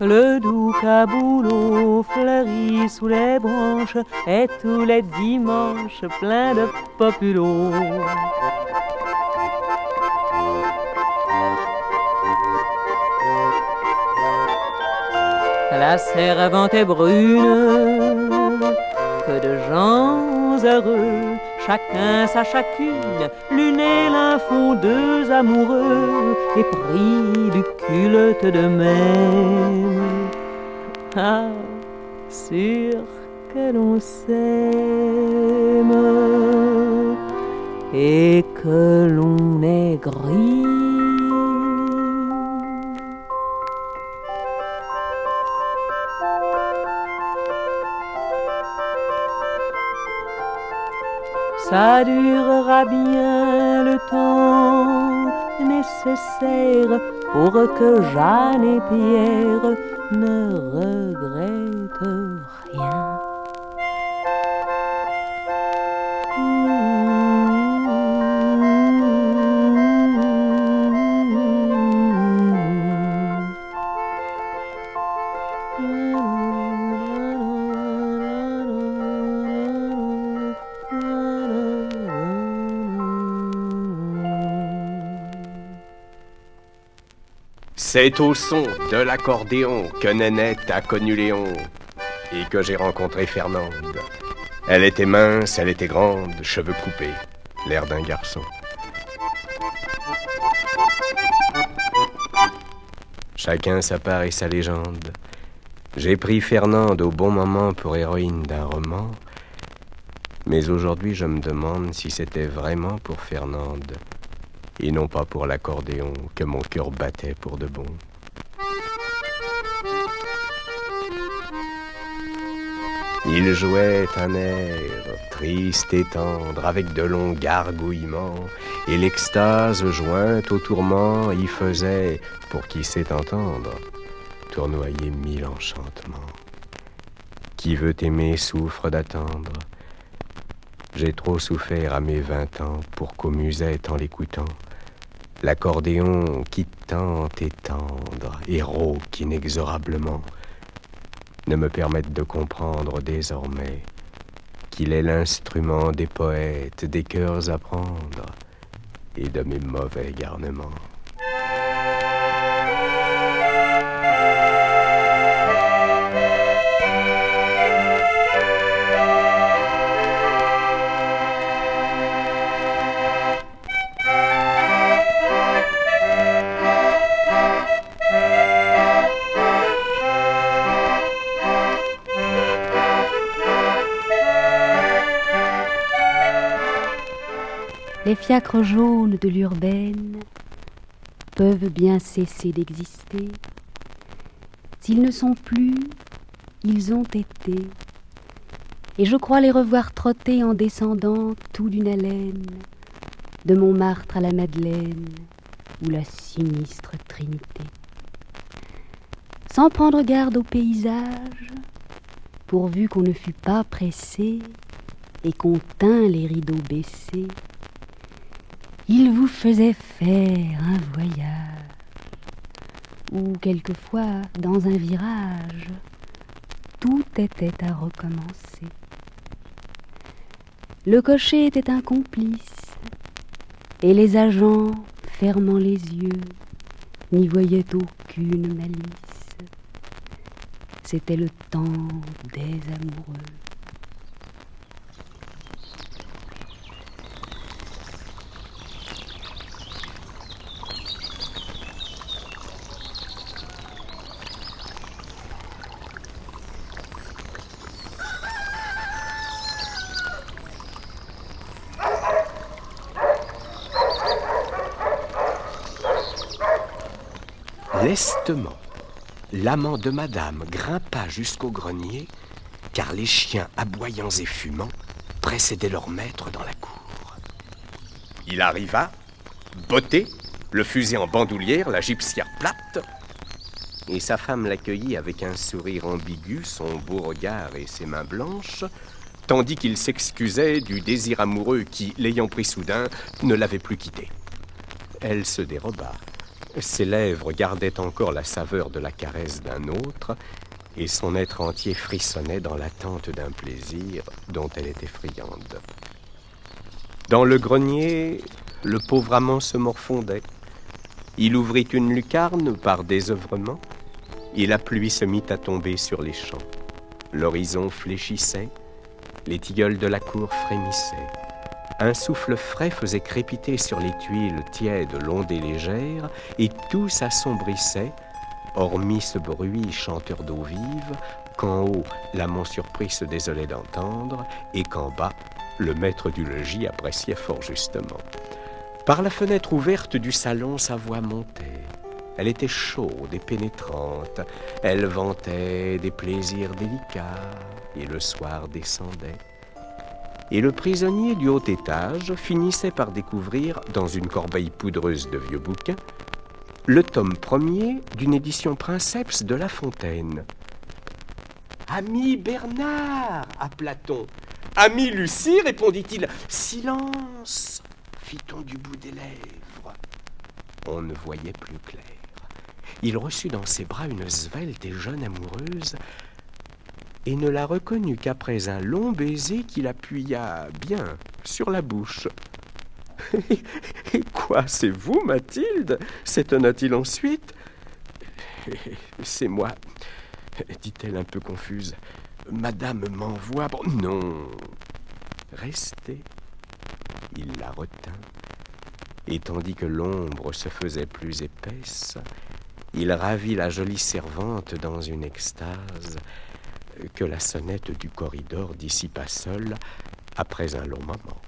Le doux caboulot fleurit sous les branches et tous les dimanches plein de populos. La servante est brune, que de gens heureux, chacun sa chacune, l'une et l'un font deux amoureux, et pris du culte de même. Ah, sûr que l'on s'aime et que l'on est gris. Ça durera bien le temps nécessaire pour que Jeanne et Pierre ne regrettent rien. C'est au son de l'accordéon que Nénette a connu Léon et que j'ai rencontré Fernande. Elle était mince, elle était grande, cheveux coupés, l'air d'un garçon. Chacun sa part et sa légende. J'ai pris Fernande au bon moment pour héroïne d'un roman, mais aujourd'hui je me demande si c'était vraiment pour Fernande et non pas pour l'accordéon que mon cœur battait pour de bon. Il jouait un air triste et tendre avec de longs gargouillements, et l'extase jointe au tourment y faisait, pour qui sait entendre, tournoyer mille enchantements. Qui veut aimer souffre d'attendre. J'ai trop souffert à mes 20 ans pour qu'au musette en l'écoutant, l'accordéon qui tente et tendre et rauque inexorablement ne me permette de comprendre désormais qu'il est l'instrument des poètes, des cœurs à prendre et de mes mauvais garnements. Les fiacres jaunes de l'urbaine peuvent bien cesser d'exister. S'ils ne sont plus, ils ont été. Et je crois les revoir trotter en descendant tout d'une haleine, de Montmartre à la Madeleine, ou la sinistre Trinité. Sans prendre garde au paysage, pourvu qu'on ne fût pas pressé et qu'on tint les rideaux baissés, il vous faisait faire un voyage, où quelquefois, dans un virage, tout était à recommencer. Le cocher était un complice, et les agents, fermant les yeux, n'y voyaient aucune malice. C'était le temps des amoureux. Lestement, l'amant de madame grimpa jusqu'au grenier, car les chiens aboyants et fumants précédaient leur maître dans la cour. Il arriva, botté, le fusil en bandoulière, la gibecière plate, et sa femme l'accueillit avec un sourire ambigu, son beau regard et ses mains blanches, tandis qu'il s'excusait du désir amoureux qui, l'ayant pris soudain, ne l'avait plus quitté. Elle se déroba, Ses lèvres gardaient encore la saveur de la caresse d'un autre, et son être entier frissonnait dans l'attente d'un plaisir dont elle était friande. Dans le grenier, le pauvre amant se morfondait. Il ouvrit une lucarne par désœuvrement, et la pluie se mit à tomber sur les champs. L'horizon fléchissait, les tilleuls de la cour frémissaient. Un souffle frais faisait crépiter sur les tuiles tièdes l'ondée légère, et tout s'assombrissait, hormis ce bruit chanteur d'eau vive, qu'en haut l'amant surpris se désolait d'entendre, et qu'en bas le maître du logis appréciait fort justement. Par la fenêtre ouverte du salon, sa voix montait. Elle était chaude et pénétrante, elle vantait des plaisirs délicats, et le soir descendait. Et le prisonnier du haut étage finissait par découvrir, dans une corbeille poudreuse de vieux bouquins, le tome 1er d'une édition princeps de La Fontaine. « Ami Bernard » appela-t-on. « Ami Lucie » répondit-il. « Silence » fit-on du bout des lèvres. On ne voyait plus clair. Il reçut dans ses bras une svelte et jeune amoureuse et ne la reconnut qu'après un long baiser qu'il appuya bien sur la bouche. « Et quoi, c'est vous, Mathilde » s'étonna-t-il ensuite. « C'est moi, » dit-elle un peu confuse. « Madame m'envoie... » Bon, non, restez. Il la retint, et tandis que l'ombre se faisait plus épaisse, il ravit la jolie servante dans une extase que la sonnette du corridor dissipa seule après un long moment.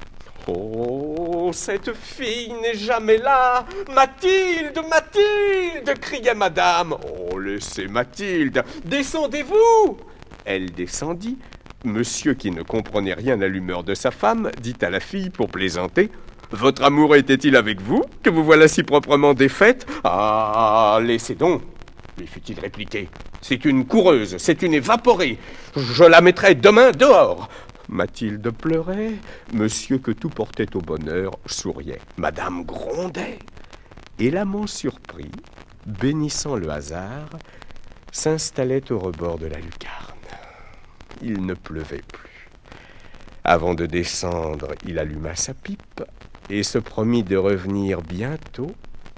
« Oh, cette fille n'est jamais là! Mathilde, Mathilde !» criait madame. « Oh, laissez Mathilde! Descendez-vous !» Elle descendit. Monsieur, qui ne comprenait rien à l'humeur de sa femme, dit à la fille pour plaisanter: « Votre amour était-il avec vous, que vous voilà si proprement défaite ?»« Ah, laissez donc !» lui fut-il répliqué. « C'est une coureuse, c'est une évaporée. Je la mettrai demain dehors. » Mathilde pleurait. Monsieur, que tout portait au bonheur, souriait. Madame grondait. Et l'amant surpris, bénissant le hasard, s'installait au rebord de la lucarne. Il ne pleuvait plus. Avant de descendre, il alluma sa pipe et se promit de revenir bientôt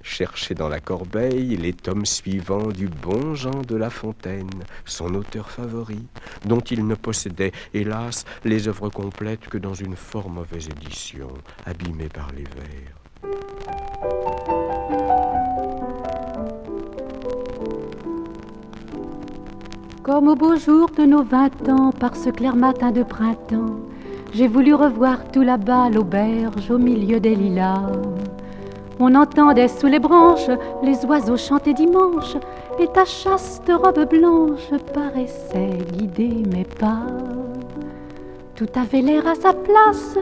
chercher dans la corbeille les tomes suivants du bon Jean de La Fontaine, son auteur favori, dont il ne possédait, hélas, les œuvres complètes que dans une fort mauvaise édition, abîmée par les vers. Comme au beau jour de nos 20 ans, par ce clair matin de printemps, j'ai voulu revoir tout là-bas l'auberge au milieu des lilas. On entendait sous les branches les oiseaux chanter dimanche, et ta chaste robe blanche paraissait guider mes pas. Tout avait l'air à sa place,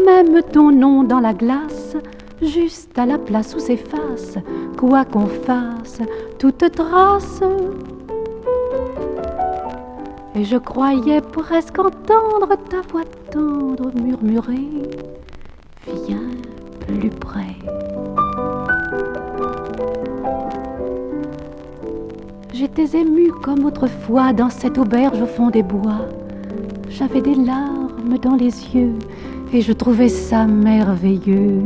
même ton nom dans la glace, juste à la place où s'efface, quoi qu'on fasse, toute trace. Et je croyais presque entendre ta voix tendre murmurer: viens plus près. J'étais émue comme autrefois dans cette auberge au fond des bois. J'avais des larmes dans les yeux et je trouvais ça merveilleux.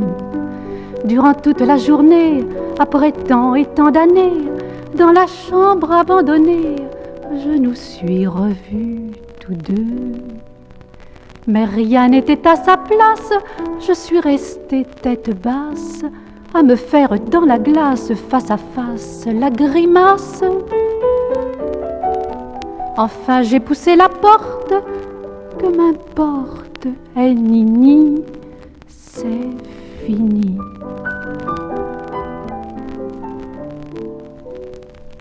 Durant toute la journée, après tant et tant d'années, dans la chambre abandonnée, je nous suis revus tous deux. Mais rien n'était à sa place, je suis restée tête basse, à me faire dans la glace, face à face, la grimace. Enfin j'ai poussé la porte, que m'importe, elle nini, c'est fini.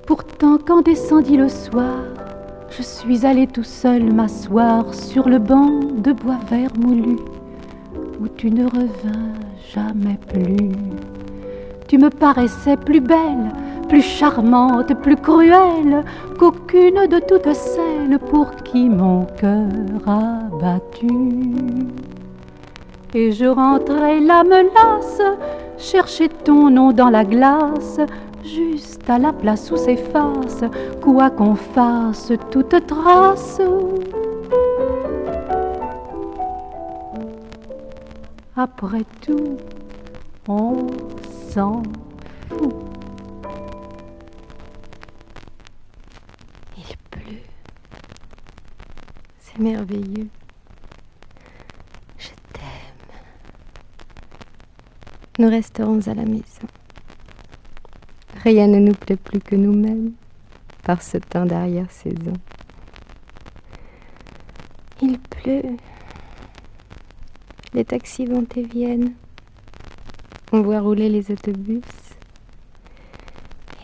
Pourtant quand descendit le soir, je suis allée tout seul m'asseoir sur le banc de bois vert moulu, où tu ne revins jamais plus. Tu me paraissais plus belle, plus charmante, plus cruelle qu'aucune de toutes celles pour qui mon cœur a battu. Et je rentrais l'âme lasse, chercher ton nom dans la glace, juste à la place où s'efface, quoi qu'on fasse, toute trace. Après tout, on s'en fout. Il pleut. C'est merveilleux. Je t'aime. Nous resterons à la maison. Rien ne nous plaît plus que nous-mêmes par ce temps d'arrière-saison. Il pleut. Les taxis vont et viennent. On voit rouler les autobus.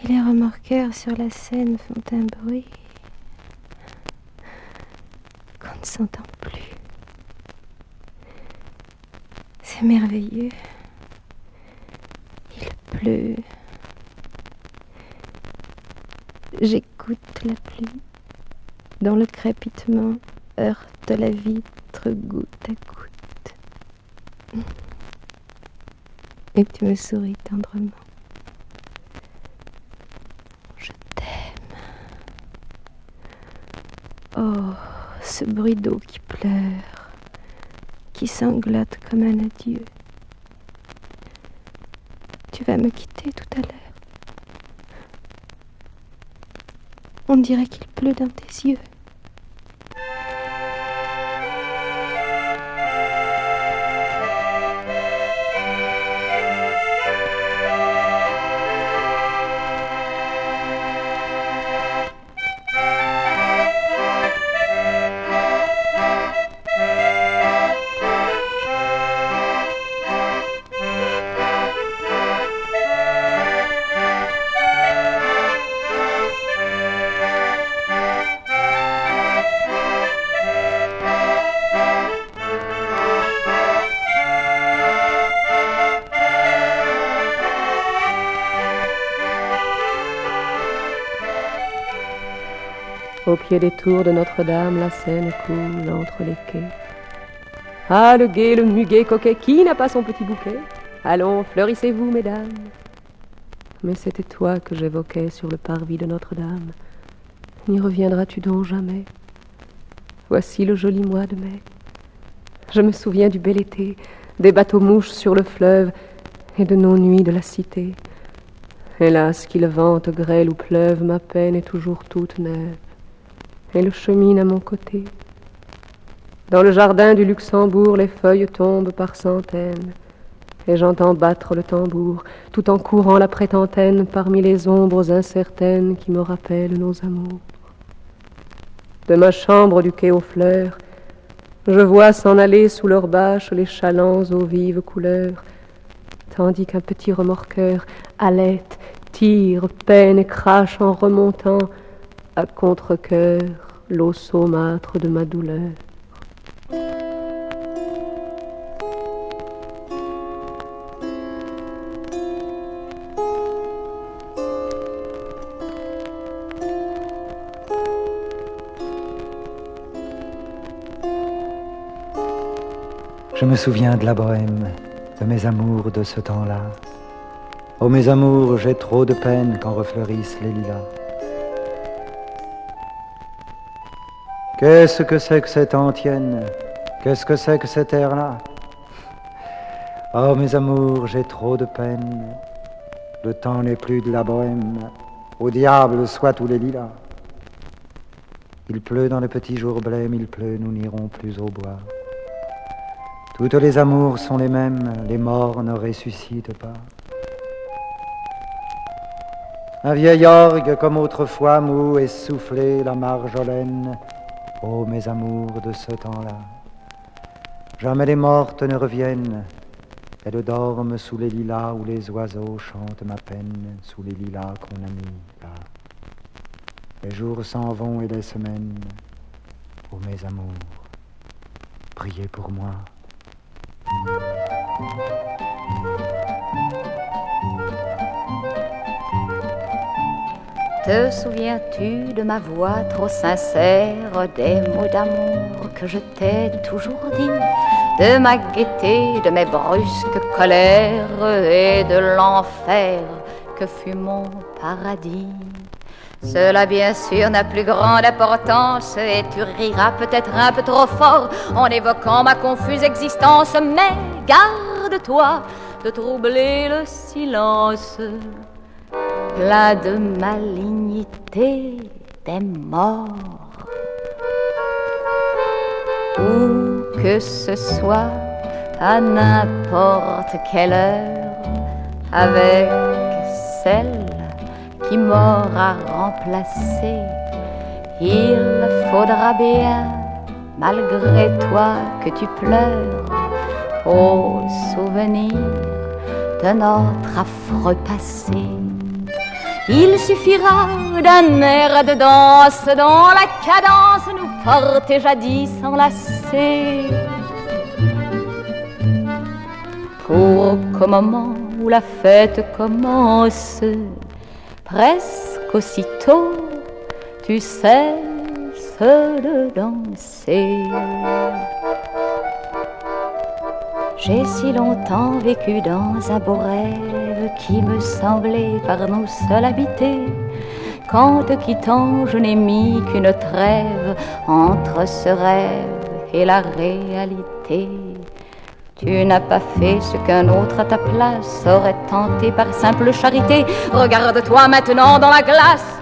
Et les remorqueurs sur la Seine font un bruit qu'on ne s'entend plus. C'est merveilleux. Il pleut. J'écoute la pluie dont le crépitement heurte la vitre goutte à goutte. Et tu me souris tendrement. Je t'aime. Oh, ce bruit d'eau qui pleure, qui sanglote comme un adieu. Tu vas me quitter tout à l'heure. On dirait qu'il pleut dans tes yeux. Au pied des tours de Notre-Dame, la Seine coule entre les quais. Ah, le gai, le muguet coquet, qui n'a pas son petit bouquet? Allons, fleurissez-vous, mesdames. Mais c'était toi que j'évoquais sur le parvis de Notre-Dame. N'y reviendras-tu donc jamais? Voici le joli mois de mai. Je me souviens du bel été, des bateaux-mouches sur le fleuve et de nos nuits de la cité. Hélas, qu'il vente, grêle ou pleuve, ma peine est toujours toute neuve. Elle chemine à mon côté. Dans le jardin du Luxembourg, les feuilles tombent par centaines, et j'entends battre le tambour, tout en courant la prétentaine parmi les ombres incertaines qui me rappellent nos amours. De ma chambre du quai aux fleurs, je vois s'en aller sous leurs bâches les chalands aux vives couleurs, tandis qu'un petit remorqueur halète, tire, peine et crache en remontant à contre-cœur l'eau saumâtre de ma douleur. Je me souviens de la bohème, de mes amours de ce temps-là. Oh mes amours, j'ai trop de peine quand refleurissent les lilas. Qu'est-ce que c'est que cette antienne? Qu'est-ce que c'est que cet air-là? Oh mes amours, j'ai trop de peine. Le temps n'est plus de la bohème. Au diable soit tous les lilas. Il pleut dans le petit jour blême, il pleut, nous n'irons plus au bois. Toutes les amours sont les mêmes, les morts ne ressuscitent pas. Un vieil orgue comme autrefois, mou, essoufflé, la marjolaine. Oh mes amours de ce temps-là, jamais les mortes ne reviennent. Elles dorment sous les lilas où les oiseaux chantent ma peine, sous les lilas qu'on a mis là. Les jours s'en vont et les semaines. Oh mes amours, priez pour moi. Te souviens-tu de ma voix trop sincère, des mots d'amour que je t'ai toujours dit, de ma gaieté, de mes brusques colères et de l'enfer que fut mon paradis. Cela bien sûr n'a plus grande importance et tu riras peut-être un peu trop fort en évoquant ma confuse existence, mais garde-toi de troubler le silence plein de malignité des morts. Où que ce soit, à n'importe quelle heure, avec celle qui m'aura remplacé, il faudra bien, malgré toi, que tu pleures au souvenir de notre affreux passé. Il suffira d'un air de danse dont la cadence nous portait jadis enlacés, pour qu'au moment où la fête commence, presque aussitôt tu cesses de danser. J'ai si longtemps vécu dans un beau rêve qui me semblait par nous seuls habiter, qu'en te quittant je n'ai mis qu'une trêve entre ce rêve et la réalité. Tu n'as pas fait ce qu'un autre à ta place aurait tenté par simple charité. Regarde-toi maintenant dans la glace,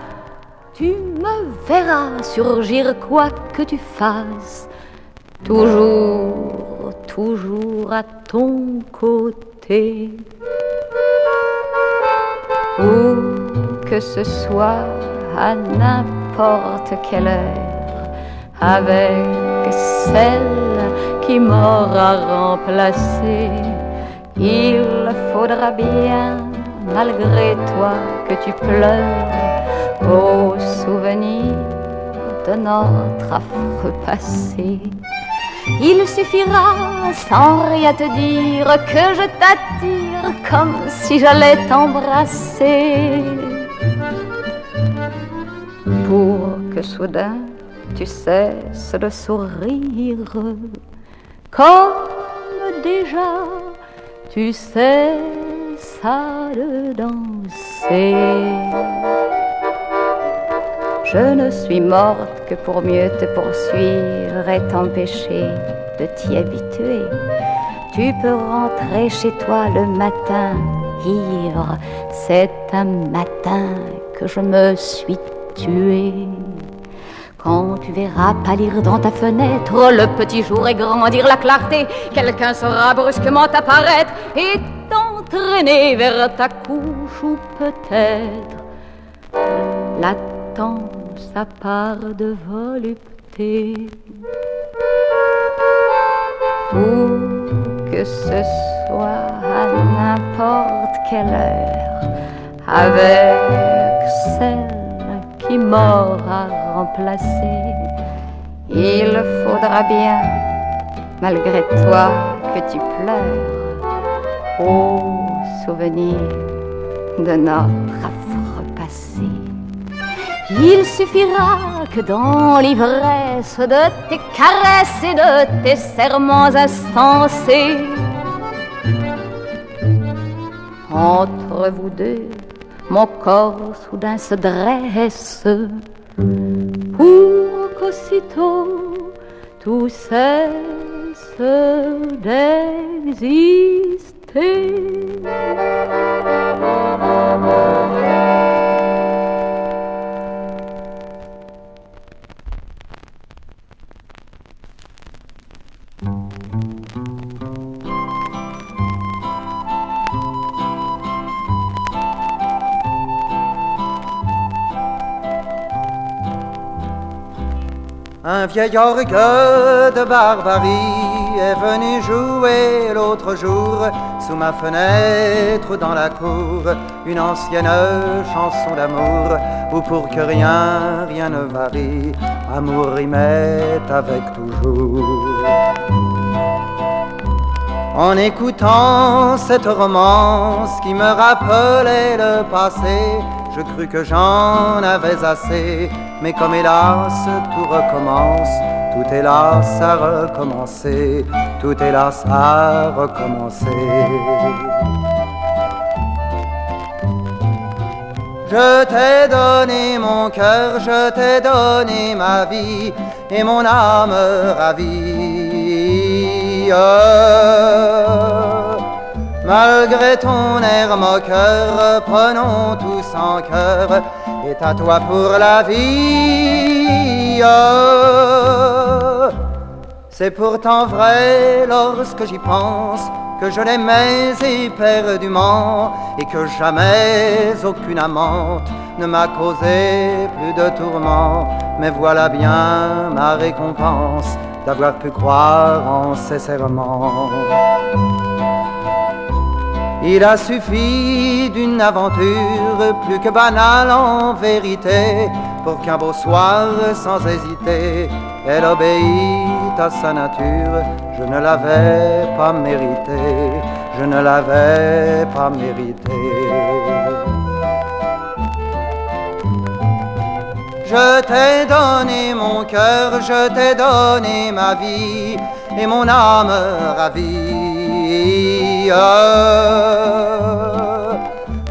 tu me verras surgir quoi que tu fasses, toujours, toujours à ton côté. Où que ce soit, à n'importe quelle heure, avec celle qui m'aura remplacé, il faudra bien, malgré toi, que tu pleures au souvenir de notre affreux passé. Il suffira, sans rien te dire, que je t'attire comme si j'allais t'embrasser, pour que soudain tu cesses de sourire, comme déjà tu cesses de danser. Je ne suis morte que pour mieux te poursuivre et t'empêcher de t'y habituer. Tu peux rentrer chez toi le matin ivre, c'est un matin que je me suis tuée. Quand tu verras pâlir dans ta fenêtre le petit jour et grandir la clarté, quelqu'un saura brusquement apparaître et t'entraîner vers ta couche, ou peut-être l'attend sa part de volupté. Où que ce soit, à n'importe quelle heure, avec celle qui m'aura remplacé, il faudra bien, malgré toi, que tu pleures au souvenir de notre affreux passé. Il suffira que dans l'ivresse de tes caresses et de tes serments insensés, entre vous deux, mon corps soudain se dresse, pour qu'aussitôt tout cesse d'exister. Un vieil orgue de barbarie est venu jouer l'autre jour sous ma fenêtre dans la cour une ancienne chanson d'amour où pour que rien ne varie, amour rimait avec toujours. En écoutant cette romance qui me rappelait le passé, je crus que j'en avais assez, mais comme hélas tout recommence, tout hélas à recommencer, tout hélas à recommencer. Je t'ai donné mon cœur, je t'ai donné ma vie et mon âme ravie. Malgré ton air moqueur, prenons tous en cœur, et à toi pour la vie. C'est pourtant vrai lorsque j'y pense que je l'aimais éperdument et que jamais aucune amante ne m'a causé plus de tourments. Mais voilà bien ma récompense d'avoir pu croire en ses serments. Il a suffi d'une aventure plus que banale en vérité pour qu'un beau soir, sans hésiter, elle obéit à sa nature. Je ne l'avais pas mérité, je ne l'avais pas mérité. Je t'ai donné mon cœur, je t'ai donné ma vie et mon âme ravie.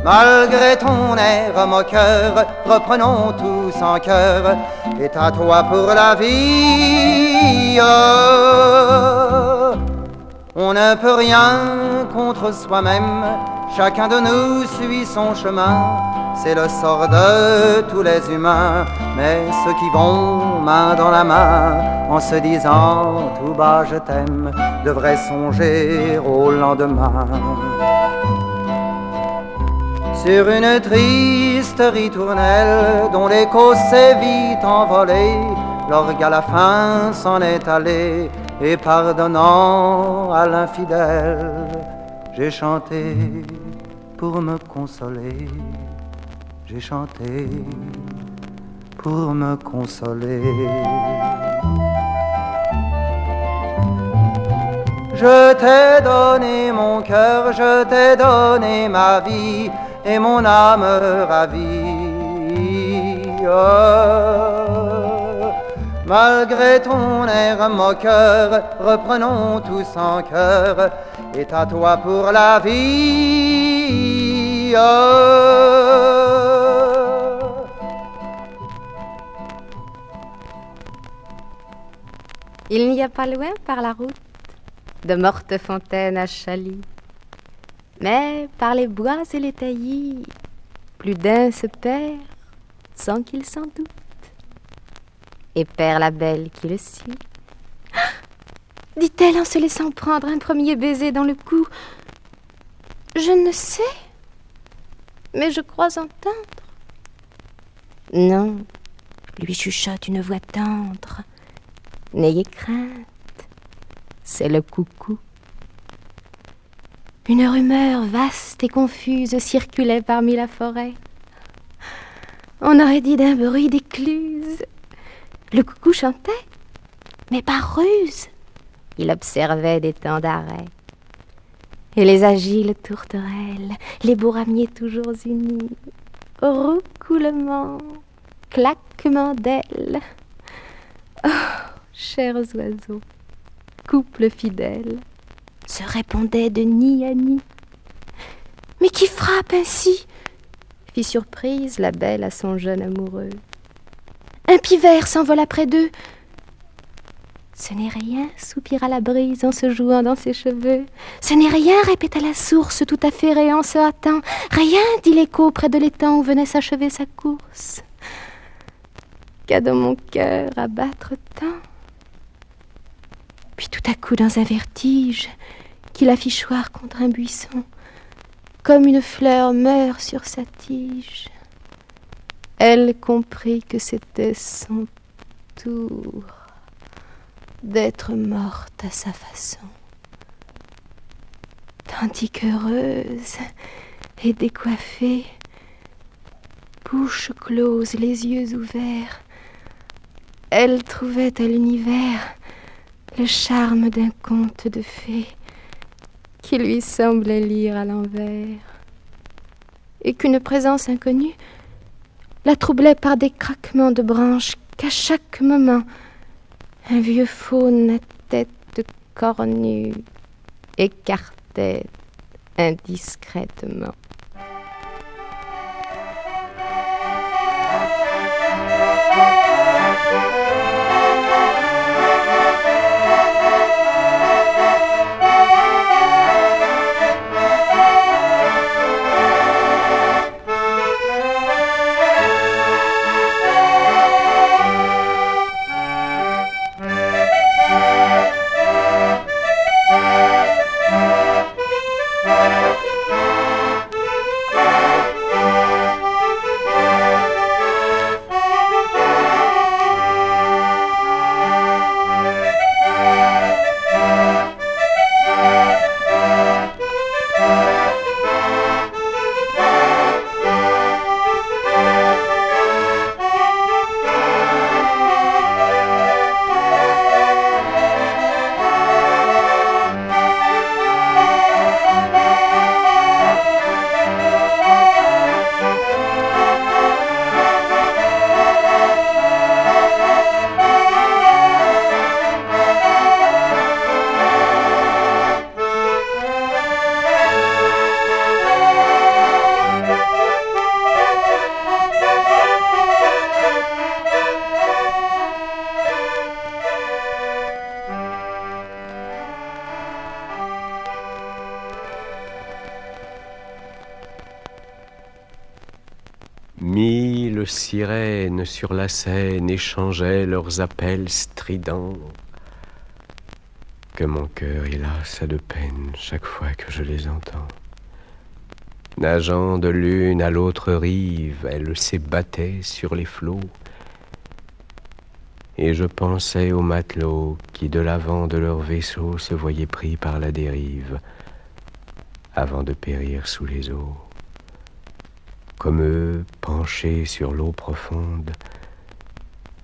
Malgré ton air moqueur, reprenons tous en cœur, et à toi pour la vie. On ne peut rien contre soi-même, chacun de nous suit son chemin. C'est le sort de tous les humains, mais ceux qui vont main dans la main, en se disant tout bas je t'aime, devraient songer au lendemain. Sur une triste ritournelle dont l'écho s'est vite envolé, l'orgue à la fin s'en est allé, et pardonnant à l'infidèle, j'ai chanté pour me consoler. J'ai chanté pour me consoler. Je t'ai donné mon cœur, je t'ai donné ma vie et mon âme ravie. Malgré ton air moqueur, reprenons tous en cœur, et à toi pour la vie. Il n'y a pas loin par la route de mortes fontaines à Chaly, mais par les bois et les taillis, plus d'un se perd sans qu'il s'en doute, et perd la belle qui le suit. Ah, dit-elle en se laissant prendre un premier baiser dans le cou. Je ne sais, mais je crois entendre. Non, lui chuchote une voix tendre. N'ayez crainte, c'est le coucou. Une rumeur vaste et confuse circulait parmi la forêt. On aurait dit d'un bruit d'écluse. Le coucou chantait, mais par ruse. Il observait des temps d'arrêt. Et les agiles tourterelles, les beaux ramiers toujours unis, roucoulement, claquement d'ailes. Oh, chers oiseaux, couple fidèle, se répondaient de nid à nid. Mais qui frappe ainsi? Fit surprise la belle à son jeune amoureux. Un pivert s'envola près d'eux. Ce n'est rien, soupira la brise en se jouant dans ses cheveux. Ce n'est rien, répéta la source tout affairée en se hâtant. Rien, dit l'écho près de l'étang où venait s'achever sa course. Qu'a dans mon cœur à battre tant? Puis tout à coup, dans un vertige qui la fit choir contre un buisson, comme une fleur meurt sur sa tige, elle comprit que c'était son tour d'être morte à sa façon. Tandis qu'heureuse et décoiffée, bouche close, les yeux ouverts, elle trouvait à l'univers le charme d'un conte de fées qui lui semblait lire à l'envers, et qu'une présence inconnue la troublait par des craquements de branches qu'à chaque moment un vieux faune à tête cornue écartait indiscrètement. belles sirènes sur la Seine échangeaient leurs appels stridents. Que mon cœur, hélas, a de peine chaque fois que je les entends. Nageant de l'une à l'autre rive, elles s'ébattaient sur les flots. Et je pensais aux matelots qui, de l'avant de leur vaisseau, se voyaient pris par la dérive, avant de périr sous les eaux. Comme eux, penchés sur l'eau profonde,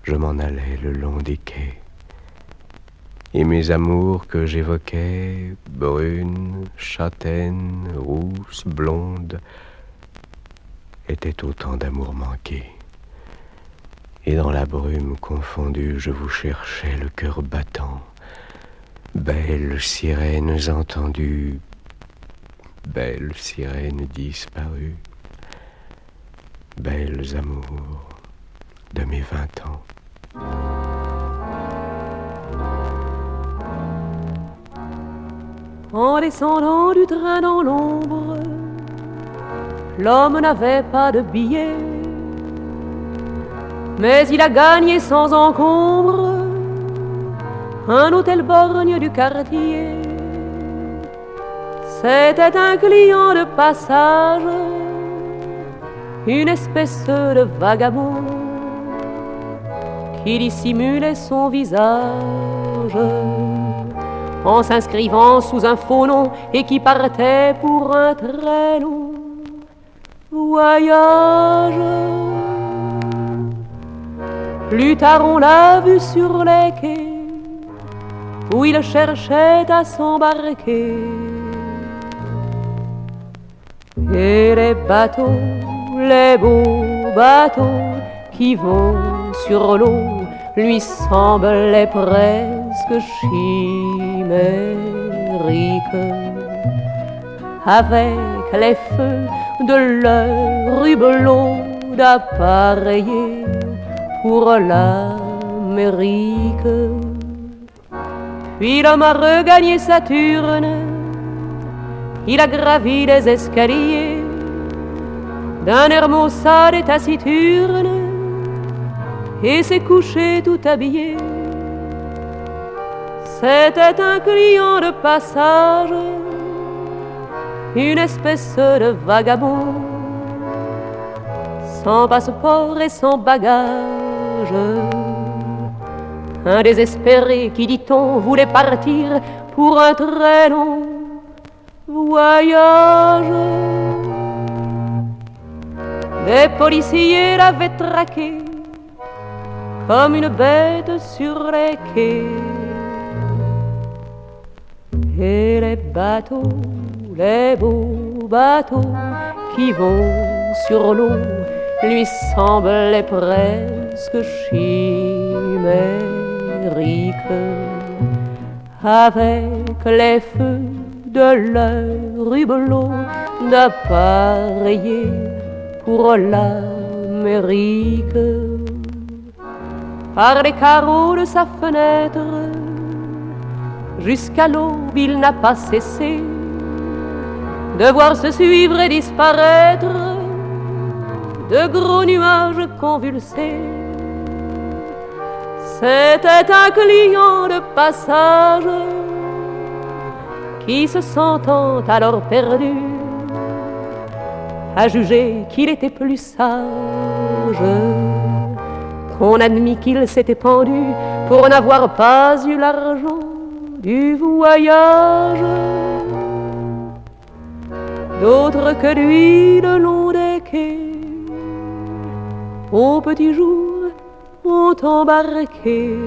je m'en allais le long des quais. Et mes amours que j'évoquais, brunes, châtaines, rousses, blondes, étaient autant d'amours manqués. Et dans la brume confondue, je vous cherchais le cœur battant. Belles sirènes entendues, belles sirènes disparues, belles amours de mes 20 ans. En descendant du train dans l'ombre, l'homme n'avait pas de billet, mais il a gagné sans encombre un hôtel borgne du quartier. C'était un client de passage, une espèce de vagabond qui dissimulait son visage en s'inscrivant sous un faux nom et qui partait pour un très long voyage. Plus tard on l'a vu sur les quais où il cherchait à s'embarquer. Et les bateaux, les beaux bateaux qui vont sur l'eau lui semblaient presque chimériques, avec les feux de leurs hublots d'appareiller pour l'Amérique. Puis l'homme a regagné Saturne, il a gravi les escaliers d'un air maussade et taciturne et s'est couché tout habillé. C'était un client de passage, une espèce de vagabond, sans passeport et sans bagage, un désespéré qui, dit-on, voulait partir pour un très long voyage. Des policiers l'avaient traqué comme une bête sur les quais. Et les bateaux, les beaux bateaux qui vont sur l'eau lui semblaient presque chimériques, avec les feux de leurs hublots d'appareiller pour l'Amérique. Par les carreaux de sa fenêtre, jusqu'à l'aube il n'a pas cessé de voir se suivre et disparaître de gros nuages convulsés. C'était un client de passage qui, se sentant alors perdu, a jugé qu'il était plus sage qu'on admit qu'il s'était pendu pour n'avoir pas eu l'argent du voyage. D'autres que lui le long des quais au petit jour ont embarqué.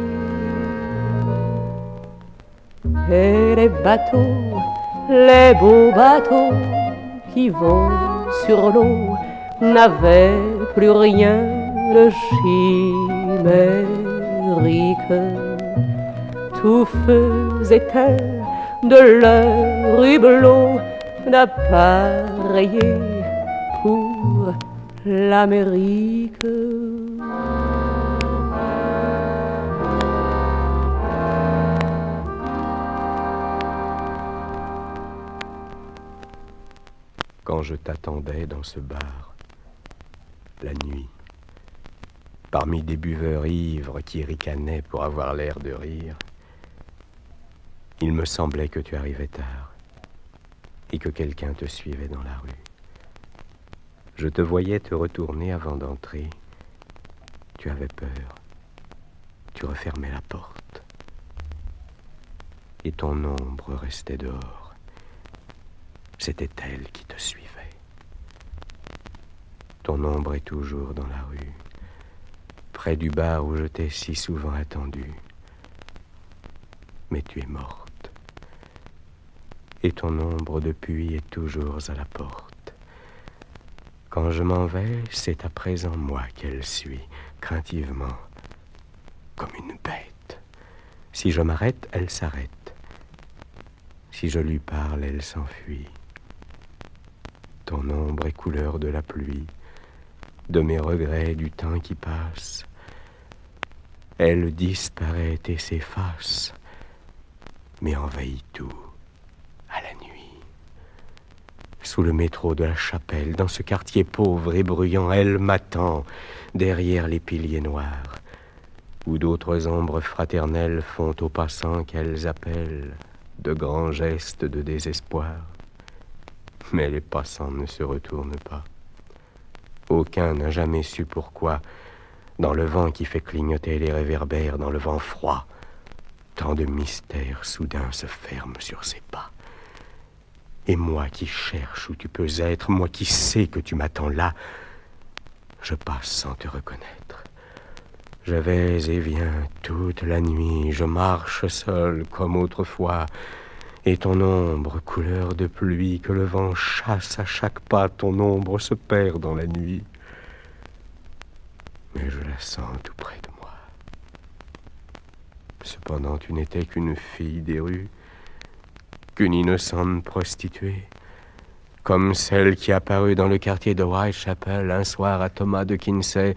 Et les bateaux, les beaux bateaux qui vont sur l'eau n'avaient plus rien de chimérique. Tout faisait de leur hublot d'appareiller pour l'Amérique. Quand je t'attendais dans ce bar, la nuit, parmi des buveurs ivres qui ricanaient pour avoir l'air de rire. Il me semblait que tu arrivais tard et que quelqu'un te suivait dans la rue. Je te voyais te retourner avant d'entrer. Tu avais peur. Tu refermais la porte. Et ton ombre restait dehors. C'était elle qui te suivait. Ton ombre est toujours dans la rue, près du bar où je t'ai si souvent attendu. Mais tu es morte. Et ton ombre depuis est toujours à la porte. Quand je m'en vais, c'est à présent moi qu'elle suit, craintivement, comme une bête. Si je m'arrête, elle s'arrête. Si je lui parle, elle s'enfuit. Ton ombre est couleur de la pluie, de mes regrets du temps qui passe. Elle disparaît et s'efface, mais envahit tout à la nuit. Sous le métro de la Chapelle, dans ce quartier pauvre et bruyant, elle m'attend derrière les piliers noirs, où d'autres ombres fraternelles font aux passants qu'elles appellent de grands gestes de désespoir. Mais les passants ne se retournent pas. Aucun n'a jamais su pourquoi, dans le vent qui fait clignoter les réverbères, dans le vent froid, tant de mystères soudains se ferment sur ses pas. Et moi qui cherche où tu peux être, moi qui sais que tu m'attends là, je passe sans te reconnaître. Je vais et viens toute la nuit, je marche seul comme autrefois, et ton ombre, couleur de pluie, que le vent chasse à chaque pas, ton ombre se perd dans la nuit. Mais je la sens tout près de moi. Cependant, tu n'étais qu'une fille des rues, qu'une innocente prostituée, comme celle qui apparut dans le quartier de Whitechapel un soir à Thomas de Quincey,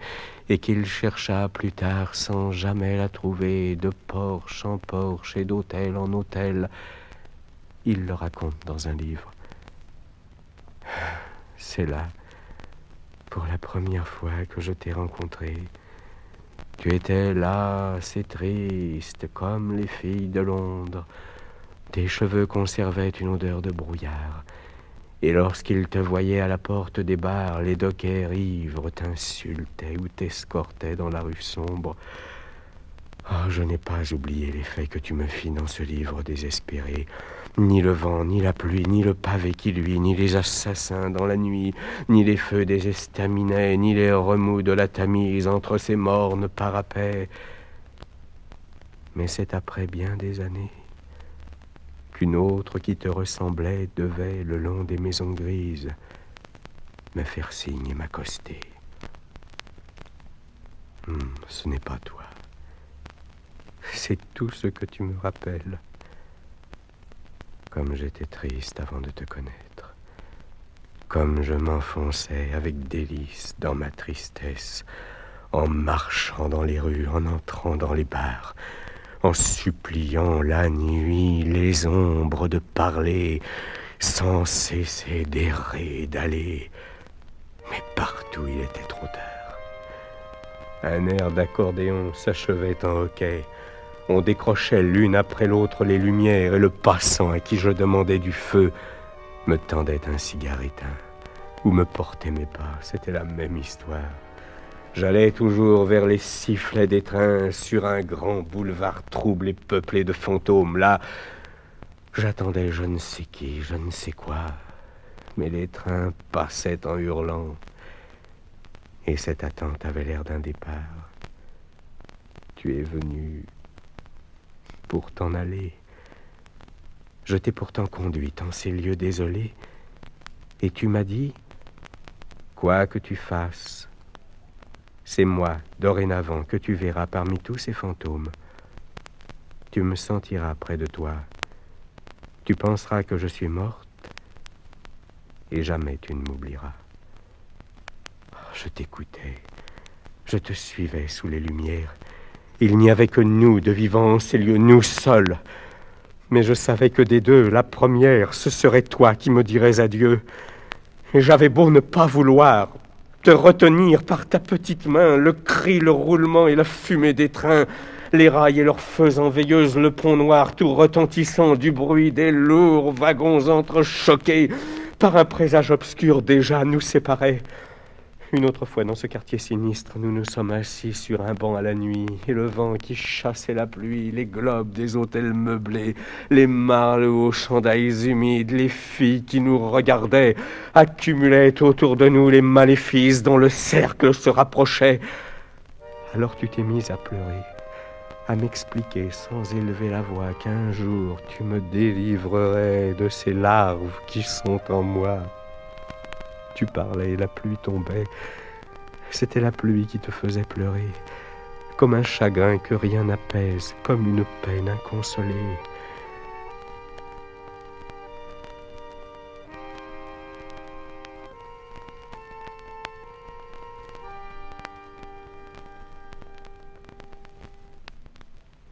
et qu'il chercha plus tard sans jamais la trouver, de porche en porche et d'hôtel en hôtel. Il le raconte dans un livre. C'est là, pour la première fois que je t'ai rencontré. Tu étais là, assez triste, comme les filles de Londres. Tes cheveux conservaient une odeur de brouillard. Et lorsqu'ils te voyaient à la porte des bars, les dockers ivres t'insultaient ou t'escortaient dans la rue sombre. Oh, je n'ai pas oublié l'effet que tu me fis dans ce livre désespéré. Ni le vent, ni la pluie, ni le pavé qui luit, ni les assassins dans la nuit, ni les feux des estaminets, ni les remous de la Tamise entre ces mornes parapets. Mais c'est après bien des années qu'une autre qui te ressemblait devait, le long des maisons grises, me faire signe et m'accoster. Ce n'est pas toi. C'est tout ce que tu me rappelles. Comme j'étais triste avant de te connaître. Comme je m'enfonçais avec délice dans ma tristesse, en marchant dans les rues, en entrant dans les bars, en suppliant la nuit, les ombres de parler, sans cesser d'errer, d'aller. Mais partout il était trop tard. Un air d'accordéon s'achevait en hoquet. On décrochait l'une après l'autre les lumières, et le passant à qui je demandais du feu me tendait un cigare éteint, ou me portait mes pas. C'était la même histoire. J'allais toujours vers les sifflets des trains sur un grand boulevard trouble et peuplé de fantômes. Là, j'attendais je ne sais qui, je ne sais quoi, mais les trains passaient en hurlant, et cette attente avait l'air d'un départ. Tu es venu pour t'en aller. Je t'ai pourtant conduite en ces lieux désolés, et tu m'as dit, quoi que tu fasses, c'est moi, dorénavant, que tu verras parmi tous ces fantômes. Tu me sentiras près de toi. Tu penseras que je suis morte, et jamais tu ne m'oublieras. Je t'écoutais, je te suivais sous les lumières. Il n'y avait que nous de vivants en ces lieux, nous seuls. Mais je savais que des deux, la première, ce serait toi qui me dirais adieu. Et j'avais beau ne pas vouloir, te retenir par ta petite main, le cri, le roulement et la fumée des trains, les rails et leurs feux en veilleuse, le pont noir tout retentissant du bruit des lourds wagons entrechoqués, par un présage obscur déjà nous séparait. Une autre fois dans ce quartier sinistre, nous nous sommes assis sur un banc à la nuit, et le vent qui chassait la pluie, les globes des hôtels meublés, les marles aux chandails humides, les filles qui nous regardaient, accumulaient autour de nous les maléfices dont le cercle se rapprochait. Alors tu t'es mise à pleurer, à m'expliquer sans élever la voix qu'un jour tu me délivrerais de ces larves qui sont en moi. Tu parlais, la pluie tombait. C'était la pluie qui te faisait pleurer, comme un chagrin que rien n'apaise, comme une peine inconsolée.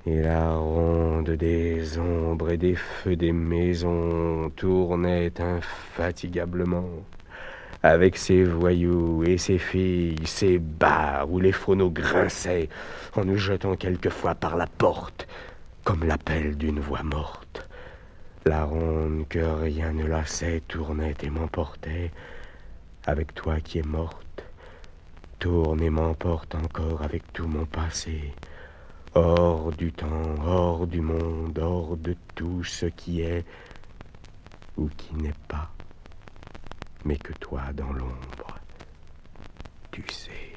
Et la ronde des ombres et des feux des maisons tournait infatigablement, avec ses voyous et ses filles, ses bars où les phonos grinçaient en nous jetant quelquefois par la porte, comme l'appel d'une voix morte. La ronde que rien ne lassait tournait et m'emportait, avec toi qui es morte, tourne et m'emporte encore avec tout mon passé, hors du temps, hors du monde, hors de tout ce qui est ou qui n'est pas, mais que toi, dans l'ombre, tu sais.